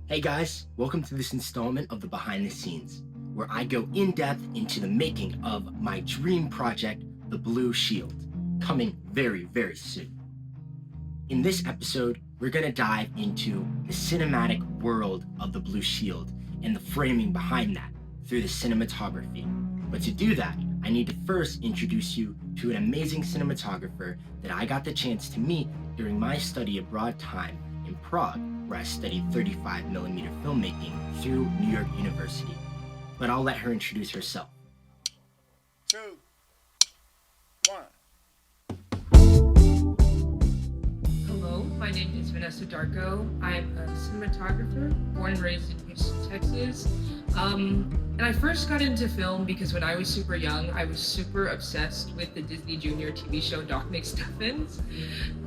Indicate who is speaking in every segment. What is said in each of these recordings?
Speaker 1: Hey guys, welcome to this installment of the Behind the Scenes, where I go in depth into the making of my dream project, The Blue Shield, coming very, very soon. In this episode, we're going to dive into the cinematic world of The Blue Shield and the framing behind that through the cinematography. But to do that, I need to first introduce you to an amazing cinematographer that I got the chance to meet during my study abroad time in Prague, where I studied 35mm filmmaking through New York University. But I'll let her introduce herself.
Speaker 2: 2, 1.
Speaker 3: Hello, my name is Vanessa Darko. I'm a cinematographer, born and raised in Houston, Texas. And I first got into film because when I was super young, I was super obsessed with the Disney Junior TV show Doc McStuffins.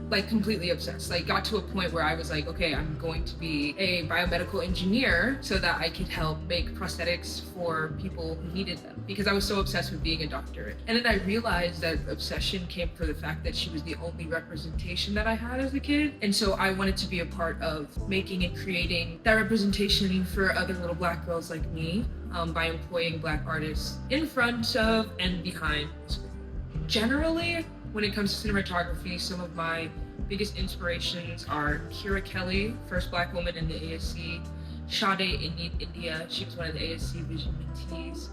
Speaker 3: Like completely obsessed. Like got to a point where I was like, okay, I'm going to be a biomedical engineer so that I could help make prosthetics for people who needed them because I was so obsessed with being a doctor. And then I realized that obsession came from the fact that she was the only representation that I had as a kid. And so I wanted to be a part of making and creating that representation for other little Black girls like me by employing Black artists in front of and behind. Generally, when it comes to cinematography, some of my biggest inspirations are Kira Kelly, first Black woman in the ASC, Sade India, she was one of the ASC Vision mentees,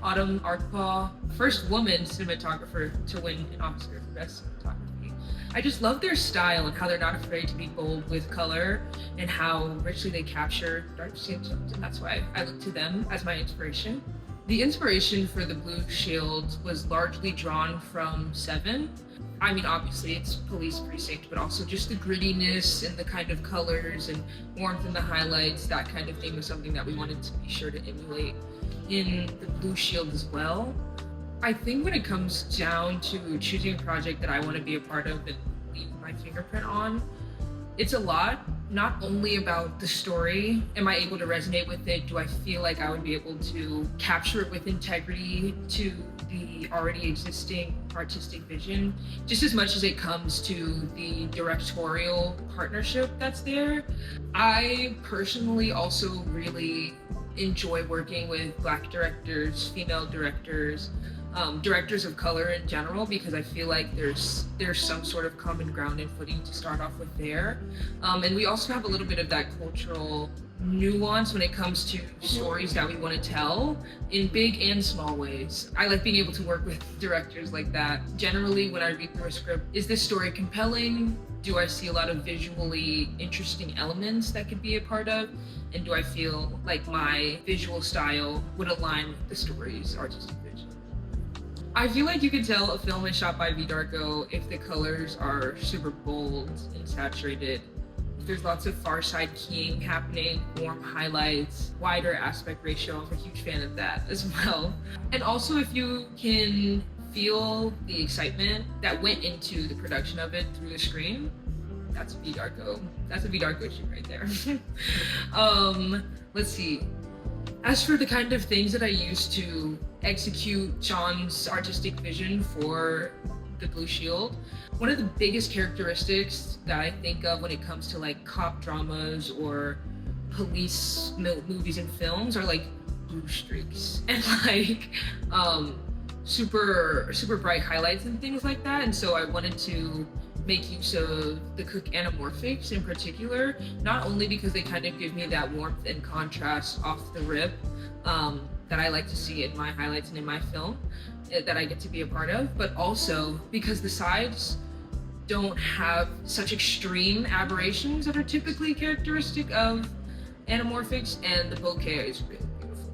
Speaker 3: Autumn Artpaw, first woman cinematographer to win an Oscar for Best Cinematography. I just love their style and how they're not afraid to be bold with color and how richly they capture dark skin tones, and that's why I look to them as my inspiration. The inspiration for the Blue Shield was largely drawn from Seven. I mean, obviously it's police precinct, but also just the grittiness and the kind of colors and warmth in the highlights, that kind of thing was something that we wanted to be sure to emulate in the Blue Shield as well. I think when it comes down to choosing a project that I want to be a part of and leave my fingerprint on, it's a lot. Not only about the story, am I able to resonate with it? Do I feel like I would be able to capture it with integrity to the already existing artistic vision, just as much as it comes to the directorial partnership that's there. I personally also really enjoy working with Black directors, female directors, directors of color in general, because I feel like there's some sort of common ground and footing to start off with there. And we also have a little bit of that cultural nuance when it comes to stories that we want to tell in big and small ways. I like being able to work with directors like that. Generally, when I read through a script, is this story compelling? Do I see a lot of visually interesting elements that could be a part of? And do I feel like my visual style would align with the story's artistic vision? I feel like you can tell a film is shot by V. Darko if the colors are super bold and saturated. If there's lots of far side keying happening, warm highlights, wider aspect ratio. I'm a huge fan of that as well. And also if you can feel the excitement that went into the production of it through the screen, that's V. Darko. That's a V. Darko shoot right there. Let's see. As for the kind of things that I used to execute John's artistic vision for the Blue Shield, one of the biggest characteristics that I think of when it comes to like cop dramas or police movies and films are like blue streaks and like super bright highlights and things like that. And so I wanted to make use of the Cook anamorphics in particular, not only because they kind of give me that warmth and contrast off the rip that I like to see in my highlights and in my film that I get to be a part of, but also because the sides don't have such extreme aberrations that are typically characteristic of anamorphics, and the bokeh is really beautiful.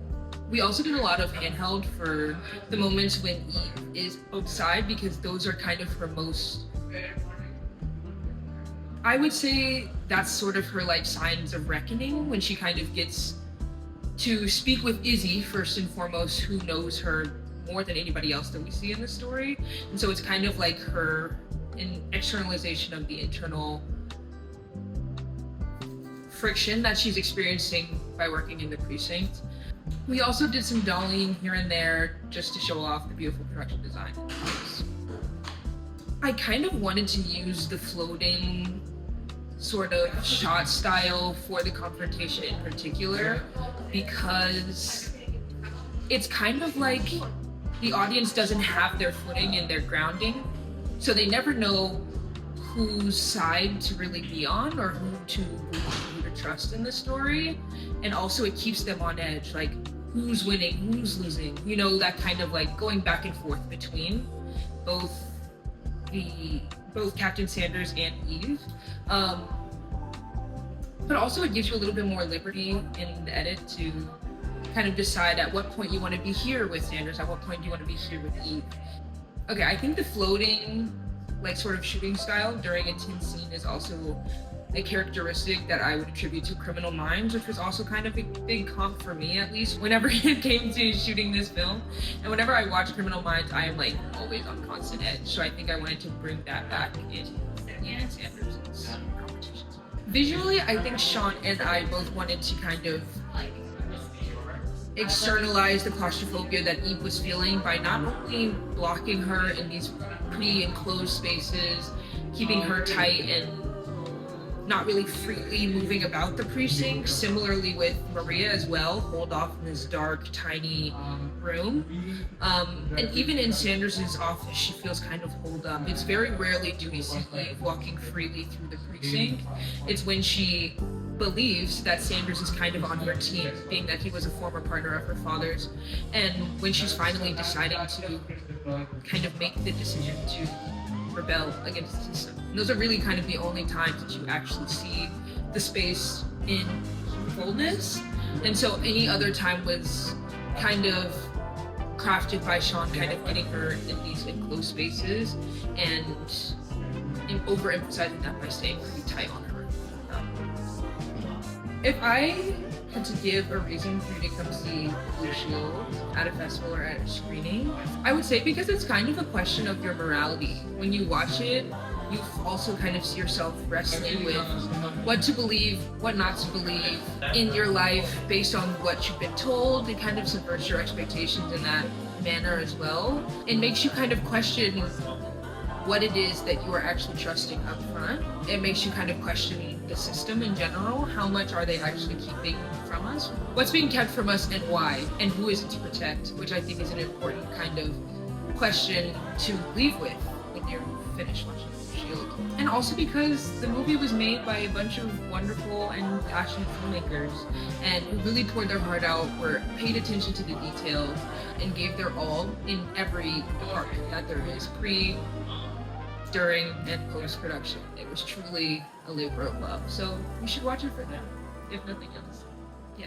Speaker 3: We also did a lot of handheld for the moments when Eve is outside, because those are kind of her most, I would say that's sort of her like signs of reckoning, when she kind of gets to speak with Izzy first and foremost, who knows her more than anybody else that we see in the story. And so it's kind of like her an externalization of the internal friction that she's experiencing by working in the precinct. We also did some dollying here and there just to show off the beautiful production design. I kind of wanted to use the floating sort of shot style for the confrontation in particular, because it's kind of like the audience doesn't have their footing and their grounding, so they never know whose side to really be on or who to trust in the story. And also it keeps them on edge, like who's winning, who's losing, you know, that kind of like going back and forth between both Captain Sanders and Eve. But also it gives you a little bit more liberty in the edit to kind of decide at what point you want to be here with Sanders, at what point do you want to be here with Eve. Okay, I think the floating, like sort of shooting style during a tense scene is also a characteristic that I would attribute to Criminal Minds, which was also kind of a big comp for me, at least whenever it came to shooting this film. And whenever I watch Criminal Minds, I am like always on constant edge. So I think I wanted to bring that back in Sanders' competitions. Visually, I think Sean and I both wanted to kind of externalize the claustrophobia that Eve was feeling by not only blocking her in these pretty enclosed spaces, keeping her tight and not really freely moving about the precinct. Similarly with Maria as well, holed off in this dark, tiny room. And even in Sanders' office, she feels kind of holed up. It's very rarely do we see Eve walking freely through the precinct. It's when she believes that Sanders is kind of on her team, being that he was a former partner of her father's, and when she's finally deciding to kind of make the decision to rebel against the system. And those are really kind of the only times that you actually see the space in fullness. And so any other time was kind of crafted by Sean kind of getting her in these enclosed spaces and overemphasizing that by staying pretty tight on her. If I had to give a reason for you to come see Blue Shield at a festival or at a screening, I would say because it's kind of a question of your morality. When you watch it, you also kind of see yourself wrestling with what to believe, what not to believe in your life based on what you've been told. It kind of subverts your expectations in that manner as well. It makes you kind of question what it is that you are actually trusting up front. It makes you kind of question the system in general. How much are they actually keeping from us? What's being kept from us and why? And who is it to protect? Which I think is an important kind of question to leave with when you're finished watching Shield. And also because the movie was made by a bunch of wonderful and passionate filmmakers and who really poured their heart out, were paid attention to the details, and gave their all in every department that there is, pre, during, and post-production. It was truly a labor of love. So you should watch it for them, if nothing else. Yeah.